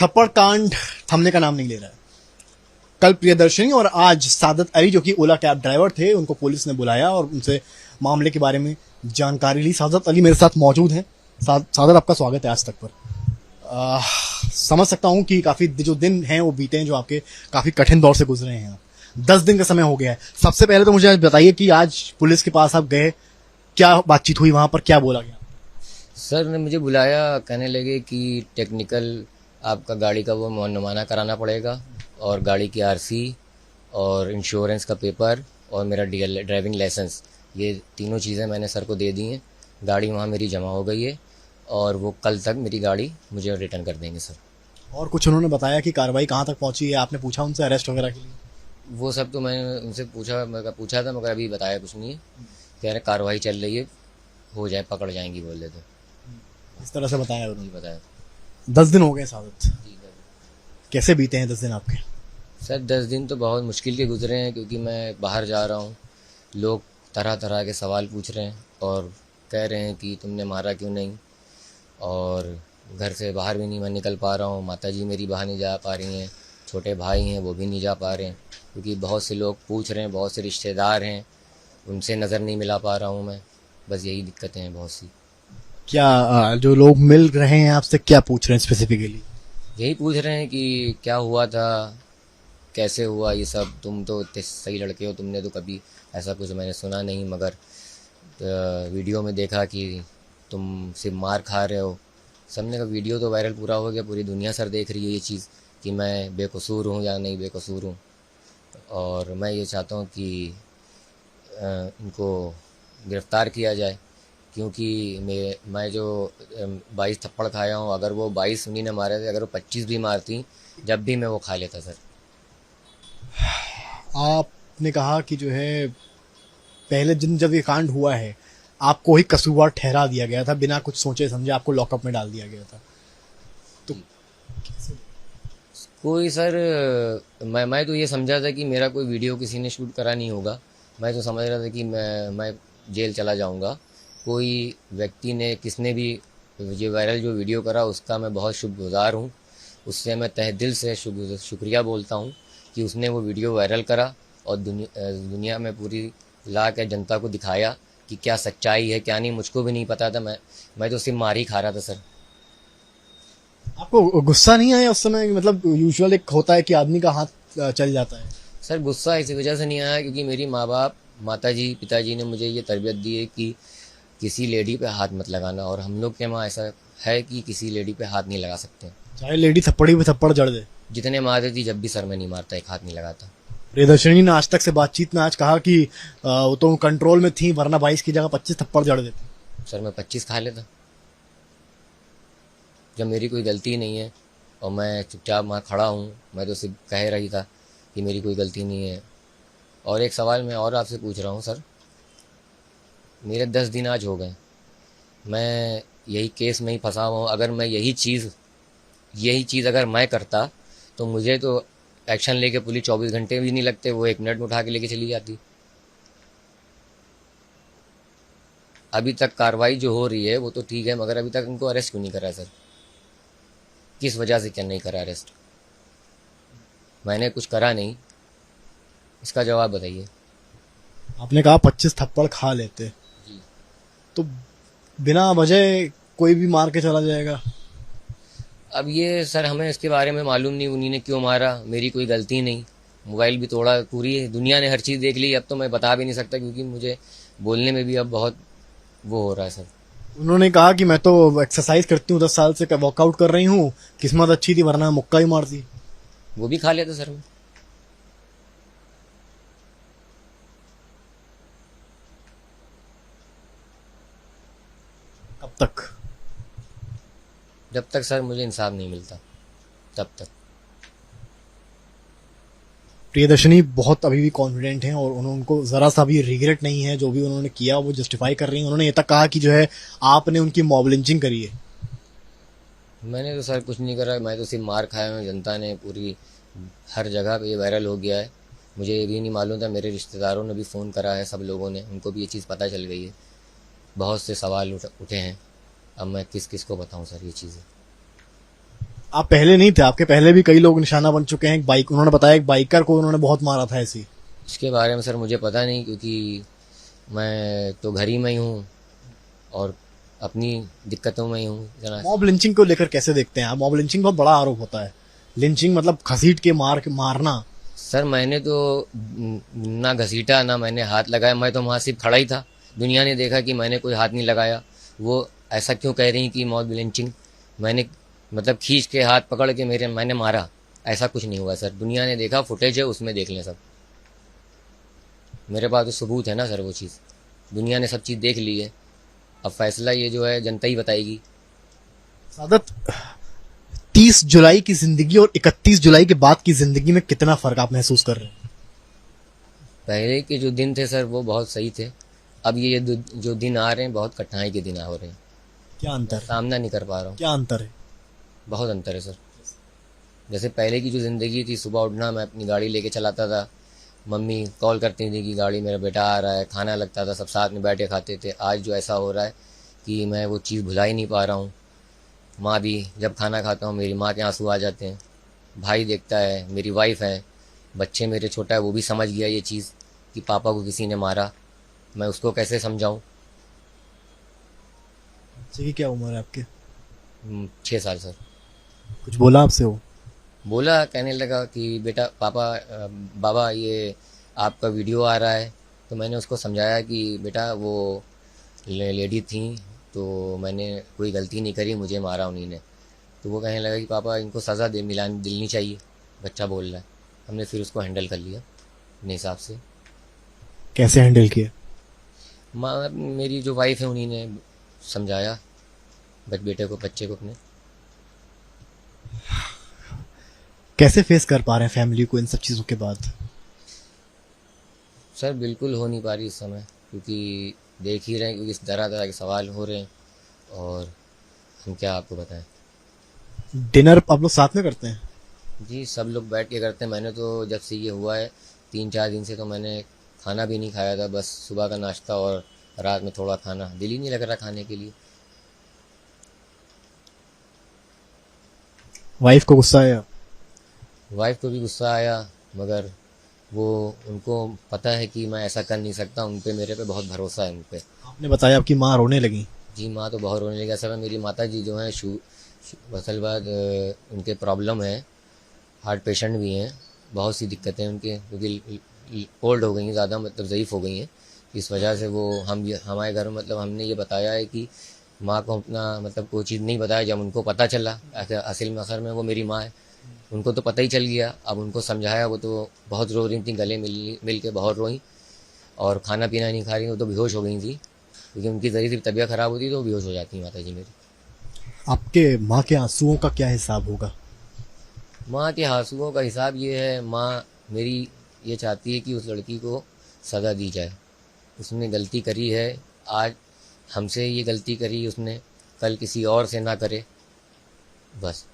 थप्पड़ कांड थमने का नाम नहीं ले रहा है। कल प्रियदर्शनी और आज सादत अली जो कि ओला कैब ड्राइवर थे, उनको पुलिस ने बुलाया और उनसे मामले के बारे में जानकारी ली। सादत अली मेरे साथ मौजूद हैं। सादत, आपका स्वागत है आज तक पर। समझ सकता हूं कि काफी जो दिन हैं वो बीते हैं, जो आपके काफी कठिन दौर से गुजरे हैं। 10 दिन का समय हो गया है। सबसे पहले तो मुझे आज बताइए कि आज पुलिस के पास आप गए, क्या बातचीत हुई, वहां पर क्या बोला गया? सर ने मुझे बुलाया, कहने लगे कि टेक्निकल आपका गाड़ी का वो मुआयना कराना पड़ेगा और गाड़ी की आरसी और इंश्योरेंस का पेपर और मेरा ड्राइविंग लाइसेंस, ये तीनों चीज़ें मैंने सर को दे दी हैं। गाड़ी वहाँ मेरी जमा हो गई है और वो कल तक मेरी गाड़ी मुझे रिटर्न कर देंगे सर। और कुछ उन्होंने बताया कि कार्रवाई कहाँ तक पहुंची है? आपने पूछा उनसे अरेस्ट वगैरह के लिए? वो सब तो मैंने उनसे पूछा था, मगर अभी बताया कुछ नहीं है। कह रहे कार्रवाई चल रही है, हो जाए पकड़ जाएंगी बोले तो। इस तरह से बताया उन्होंने? नहीं बताया। 10 दिन हो गए सादत, जी सर। कैसे बीते हैं 10 दिन आपके? सर 10 दिन तो बहुत मुश्किल के गुजरे हैं, क्योंकि मैं बाहर जा रहा हूँ, लोग तरह तरह के सवाल पूछ रहे हैं और कह रहे हैं कि तुमने मारा क्यों नहीं, और घर से बाहर भी नहीं मैं निकल पा रहा हूँ। माताजी मेरी बाहर नहीं जा पा रही हैं, छोटे भाई हैं वो भी नहीं जा पा रहे हैं, क्योंकि बहुत से लोग पूछ रहे हैं, बहुत से रिश्तेदार हैं, उनसे नज़र नहीं मिला पा रहा हूँ मैं। बस यही दिक्कतें हैं बहुत सी। क्या जो लोग मिल रहे हैं आपसे क्या पूछ रहे हैं स्पेसिफिकली? यही पूछ रहे हैं कि क्या हुआ था, कैसे हुआ ये सब, तुम तो इतने सही लड़के हो, तुमने तो कभी ऐसा कुछ मैंने सुना नहीं, मगर वीडियो में देखा कि तुम सिर्फ मार खा रहे हो। सबने का वीडियो तो वायरल पूरा हो गया, पूरी दुनिया सर देख रही है ये चीज़ कि मैं बेकसूर हूँ या नहीं बेकसूर हूँ। और मैं ये चाहता हूँ कि इनको गिरफ़्तार किया जाए, क्योंकि मैं जो 22 थप्पड़ खाया हूँ, अगर वो 22 उन्हीं ने मारे थे, अगर वो 25 भी मारती जब भी मैं वो खा लेता सर। आपने कहा कि जो है पहले दिन जब ये कांड हुआ है आपको ही कसूरवार ठहरा दिया गया था, बिना कुछ सोचे समझे आपको लॉकअप में डाल दिया गया था। तो कोई सर, मैं तो ये समझा था कि मेरा कोई वीडियो किसी ने शूट करा नहीं होगा। मैं तो समझ रहा था कि मैं जेल चला जाऊंगा। कोई व्यक्ति ने, किसने भी ये वायरल जो वीडियो करा, उसका मैं बहुत शुक्रगुजार हूँ। उससे मैं तहे दिल से शुक्रिया बोलता हूँ कि उसने वो वीडियो वायरल करा और दुनिया में पूरी ला के जनता को दिखाया कि क्या सच्चाई है क्या नहीं। मुझको भी नहीं पता था, मैं तो सिर्फ मार ही खा रहा था सर। आपको गुस्सा नहीं आया उस समय? मतलब यूजुअल एक होता है कि आदमी का हाथ चल जाता है। सर गुस्सा इसी वजह से नहीं आया क्योंकि मेरी माँ बाप, माताजी, पिताजी ने मुझे ये तरबियत दी है कि किसी लेडी पे हाथ मत लगाना, और हम लोग के वहाँ ऐसा है कि किसी लेडी पे हाथ नहीं लगा सकते। चाहे लेडी थप्पड़ी पे थप्पड़ जड़ दे। जितने मारती थी जब भी सर में नहीं मारता, एक हाथ नहीं लगाता। प्रियदर्शनी ने आज तक से बातचीत में आज कहा कि वो तो कंट्रोल में थी, वरना 22 की जगह 25 थप्पड़ जड़ देती। सर मैं 25 खा लेता जब मेरी कोई गलती नहीं है और मैं चुपचाप वहाँ खड़ा हूँ। मैं तो सिर्फ कह रही था कि मेरी कोई गलती नहीं है। और एक सवाल मैं और आपसे पूछ रहा हूँ सर, मेरे 10 दिन आज हो गए, मैं यही केस में ही फंसा हुआ हूँ। अगर मैं यही चीज़ अगर मैं करता तो मुझे तो एक्शन लेके पुलिस 24 घंटे भी नहीं लगते, वो 1 मिनट में उठा के लेके चली जाती। अभी तक कार्रवाई जो हो रही है वो तो ठीक है, मगर अभी तक उनको अरेस्ट क्यों नहीं करा सर? किस वजह से क्या नहीं करा अरेस्ट? मैंने कुछ करा नहीं, इसका जवाब बताइए। आपने कहा 25 थप्पड़ खा लेते, जी। तो बिना वजह कोई भी मार के चला जाएगा? अब ये सर हमें इसके बारे में मालूम नहीं, उन्हीं ने क्यों मारा, मेरी कोई गलती नहीं। मोबाइल भी तोड़ा, पूरी दुनिया ने हर चीज़ देख ली। अब तो मैं बता भी नहीं सकता क्योंकि मुझे बोलने में भी अब बहुत वो हो रहा है सर। उन्होंने कहा कि मैं तो एक्सरसाइज करती हूँ, 10 साल से वर्कआउट कर रही हूँ, किस्मत अच्छी थी वरना मुक्का ही मारती। वो भी खा लेता सर मैं। कब तक? जब तक सर मुझे इंसाफ नहीं मिलता तब तक। प्रियदर्शनी बहुत अभी भी कॉन्फिडेंट हैं और उनको जरा सा भी रिग्रेट नहीं है, जो भी उन्होंने किया वो जस्टिफाई कर रही हैं। उन्होंने ये तक कहा कि जो है आपने उनकी मॉब लिंचिंग करी है। मैंने तो सर कुछ नहीं करा, मैं तो सिर्फ मार खाया हूँ। जनता ने पूरी हर जगह पे ये वायरल हो गया है। मुझे ये भी नहीं मालूम था, मेरे रिश्तेदारों ने भी फ़ोन करा है, सब लोगों ने, उनको भी ये चीज़ पता चल गई है। बहुत से सवाल उठे हैं। अब मैं किस किस को बताऊँ सर ये चीज़ें। आप पहले नहीं थे, आपके पहले भी कई लोग निशाना बन चुके हैं। एक बाइक, उन्होंने बताया एक बाइकर को उन्होंने बहुत मारा था ऐसी। इसके बारे में सर मुझे पता नहीं, क्योंकि मैं तो घर ही में ही हूँ और अपनी दिक्कतों में ही हूँ जना। मॉब लिंचिंग को लेकर कैसे देखते हैं आप? मॉब लिंचिंग बहुत बड़ा आरोप होता है। लिंचिंग मतलब घसीट के मारना। सर मैंने तो ना घसीटा ना मैंने हाथ लगाया, मैं तो वहाँ सिर्फ खड़ा ही था। दुनिया ने देखा कि मैंने कोई हाथ नहीं लगाया। वो ऐसा क्यों कह रही कि मॉब लिंचिंग? मैंने मतलब खींच के हाथ पकड़ के मैंने मारा, ऐसा कुछ नहीं हुआ सर। दुनिया ने देखा, फुटेज है, उसमें देख लें सब। मेरे पास तो सबूत है ना सर, वो चीज़ दुनिया ने सब चीज़ देख ली है। अब फैसला ये जो है जनता ही बताएगी। सादत, 30 जुलाई की जिंदगी और 31 जुलाई के बाद की जिंदगी में कितना फर्क आप महसूस कर रहे हैं? पहले के जो दिन थे सर वो बहुत सही थे। अब ये जो दिन आ रहे हैं बहुत कठिनाई के दिन आ रहे हैं। क्या अंतर है? सामना नहीं कर पा रहा हूँ। क्या अंतर है? बहुत अंतर है सर। जैसे पहले की जो ज़िंदगी थी, सुबह उठना, मैं अपनी गाड़ी लेके चलाता था, मम्मी कॉल करती थी कि गाड़ी मेरा बेटा आ रहा है, खाना लगता था, सब साथ में बैठ के खाते थे। आज जो ऐसा हो रहा है कि मैं वो चीज़ भुला ही नहीं पा रहा हूँ। माँ भी, जब खाना खाता हूँ मेरी माँ के आंसू आ जाते हैं। भाई देखता है, मेरी वाइफ है, बच्चे मेरे छोटा है, वो भी समझ गया ये चीज़ कि पापा को किसी ने मारा। मैं उसको कैसे समझाऊँ? बच्चे की क्या उम्र है आपके? 6 साल सर। कुछ बोला आपसे वो? बोला, कहने लगा कि बेटा बाबा ये आपका वीडियो आ रहा है। तो मैंने उसको समझाया कि बेटा वो लेडी थी, तो मैंने कोई गलती नहीं करी, मुझे मारा उन्हीं ने। तो वो कहने लगा कि पापा इनको सज़ा दिलनी चाहिए। बच्चा बोल रहा है। हमने फिर उसको हैंडल कर लिया अपने हिसाब से। कैसे हैंडल किया? माँ मेरी जो वाइफ है उन्हीं ने समझाया बच्चे को अपने। कैसे फेस कर पा रहे हैं फैमिली को इन सब चीज़ों के बाद? सर बिल्कुल हो नहीं पा रही इस समय, क्योंकि देख ही रहे हैं, क्योंकि तरह तरह के सवाल हो रहे हैं और हम क्या आपको बताएं। डिनर आप लोग साथ में करते हैं? जी सब लोग बैठ के करते हैं। मैंने तो जब से ये हुआ है 3-4 दिन से तो मैंने खाना भी नहीं खाया था, बस सुबह का नाश्ता और रात में थोड़ा खाना। दिल ही नहीं लग रहा खाने के लिए। वाइफ को गुस्सा आया? वाइफ को भी गुस्सा आया, मगर वो उनको पता है कि मैं ऐसा कर नहीं सकता। उन पे, मेरे पे बहुत भरोसा है उन पे। आपने बताया आपकी माँ रोने लगी? जी माँ तो बहुत रोने लगी। असल में मेरी माता जी जो हैं असल बात उनके प्रॉब्लम है, हार्ट पेशेंट भी हैं, बहुत सी दिक्कतें उनके, क्योंकि ओल्ड हो गई हैं ज़्यादा, मतलब ज़यीफ़ हो गई हैं। इस वजह से वो हमारे घर में मतलब हमने ये बताया है कि माँ को अपना मतलब कोई चीज़ नहीं बताया। जब उनको पता चला, असल में वो मेरी माँ है, उनको तो पता ही चल गया। अब उनको समझाया, वो तो बहुत रो रही थी, गले मिल के बहुत रोई और खाना पीना नहीं खा रही, वो तो बेहोश हो गई थी, क्योंकि उनकी ज़री सी तबीयत ख़राब होती तो वो बेहोश हो जाती माता जी मेरी। आपके माँ के आंसुओं का क्या हिसाब होगा? माँ के आंसुओं का हिसाब ये है, माँ मेरी ये चाहती है कि उस लड़की को सज़ा दी जाए। उसने गलती करी है, आज हमसे ये गलती करी उसने, कल किसी और से ना करे, बस।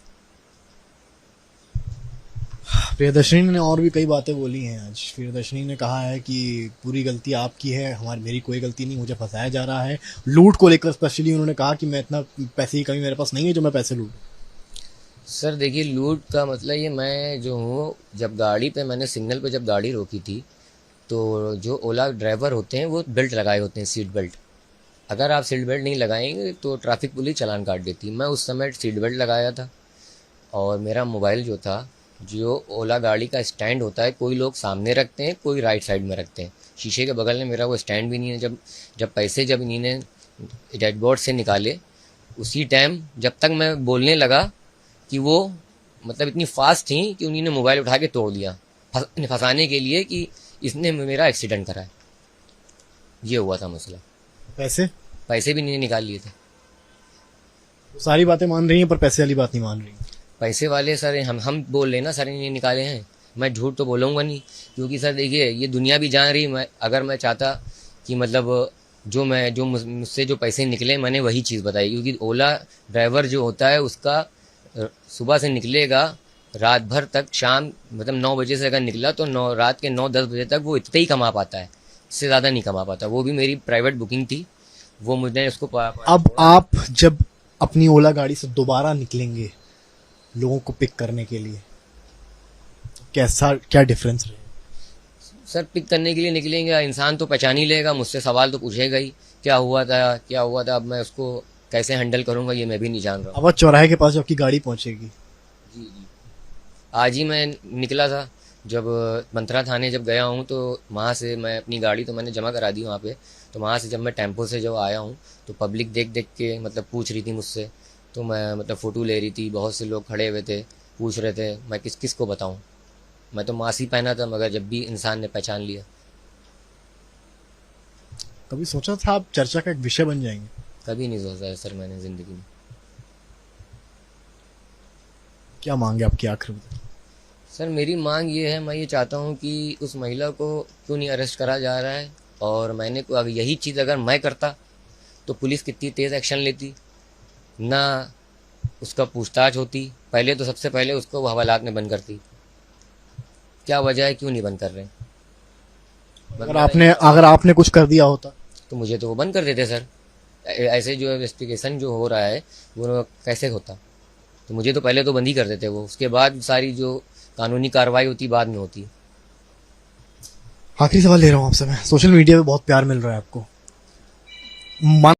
प्रियदर्शनी ने और भी कई बातें बोली हैं आज। प्रियदर्शनी ने कहा है कि पूरी गलती आपकी है, मेरी कोई गलती नहीं, मुझे फंसाया जा रहा है। लूट को लेकर स्पेशली उन्होंने कहा कि मैं इतना पैसे की कमी मेरे पास नहीं है जो मैं पैसे लूट। सर देखिए, लूट का मतलब ये, मैं जो हूँ, जब गाड़ी पे मैंने सिग्नल पे जब गाड़ी रोकी थी, तो जो ओला ड्राइवर होते हैं वो बेल्ट लगाए होते हैं, सीट बेल्ट। अगर आप सीट बेल्ट नहीं लगाएंगे तो ट्रैफिक पुलिस चालान काट देती। मैं उस समय सीट बेल्ट लगाया था और मेरा मोबाइल जो था, जो ओला गाड़ी का स्टैंड होता है, कोई लोग सामने रखते हैं, कोई राइट साइड में रखते हैं, शीशे के बगल में मेरा वो स्टैंड भी नहीं है। जब पैसे जब इन्हीं ने डैशबोर्ड से निकाले, उसी टाइम जब तक मैं बोलने लगा कि वो मतलब इतनी फास्ट थी कि उन्हीं ने मोबाइल उठा के तोड़ दिया, फंसाने के लिए कि इसने मेरा एक्सीडेंट करा है। ये हुआ था मसला। पैसे भी नहीं निकाल लिए थे। सारी बातें मान रही हैं पर पैसे वाली बात नहीं मान रही। पैसे वाले सर हम बोल रहे ना, सर इन्हें निकाले हैं, मैं झूठ तो बोलूँगा नहीं, क्योंकि सर देखिए ये दुनिया भी जान रही। अगर मैं चाहता कि मतलब जो मुझसे जो पैसे निकले मैंने वही चीज़ बताई, क्योंकि ओला ड्राइवर जो होता है उसका सुबह से निकलेगा रात भर तक, शाम मतलब 9 बजे से अगर निकला तो रात के 9-10 बजे तक वो इतना ही कमा पाता है, इससे ज़्यादा नहीं कमा पाता। वो भी मेरी प्राइवेट बुकिंग थी, वो मुझे उसको अब आप जब अपनी ओला गाड़ी से दोबारा निकलेंगे, लोगों को पिक करने के लिए, कैसा क्या डिफरेंस रहेगा? सर पिक करने के लिए निकलेंगे, इंसान तो पहचान ही लेगा, मुझसे सवाल तो पूछेगा ही, क्या हुआ था क्या हुआ था। अब मैं उसको कैसे हैंडल करूंगा ये मैं भी नहीं जान रहा हूँ। अब चौराहे के पास जो आपकी गाड़ी पहुंचेगी, जी जी। आज ही मैं निकला था, जब मंत्रा थाने जब गया हूँ तो वहाँ से मैं अपनी गाड़ी तो मैंने जमा करा दी वहाँ पे। तो वहाँ से जब मैं टेम्पो से जब आया हूँ तो पब्लिक देख देख के मतलब पूछ रही थी मुझसे, तो मैं मतलब फ़ोटो ले रही थी, बहुत से लोग खड़े हुए थे पूछ रहे थे, मैं किस किस को बताऊँ। मैं तो मास्क ही पहना था मगर जब भी इंसान ने पहचान लिया। कभी सोचा था आप चर्चा का एक विषय बन जाएंगे? कभी नहीं सोचा है सर मैंने ज़िंदगी में। क्या मांगे आपकी आखिर में? सर मेरी मांग ये है, मैं ये चाहता हूँ कि उस महिला को क्यों नहीं अरेस्ट करा जा रहा है, और मैंने को अगर यही चीज़ अगर मैं करता तो पुलिस कितनी तेज़ एक्शन लेती, ना उसका पूछताछ होती। पहले तो सबसे पहले उसको वो हवालात में बंद करती। क्या वजह है क्यों नहीं बंद कर रहे? बस मेरा यही अगर सवाल है। आपने कुछ कर दिया होता? तो मुझे तो वो बंद कर देते सर। ऐसे जो इन्वेस्टिगेशन जो हो रहा है वो कैसे होता? तो मुझे तो पहले तो बंद ही कर देते वो, उसके बाद सारी जो कानूनी कार्रवाई होती बाद में होती। आखिरी सवाल ले रहा हूँ आपसे मैं, सोशल मीडिया पे बहुत प्यार मिल रहा है आपको,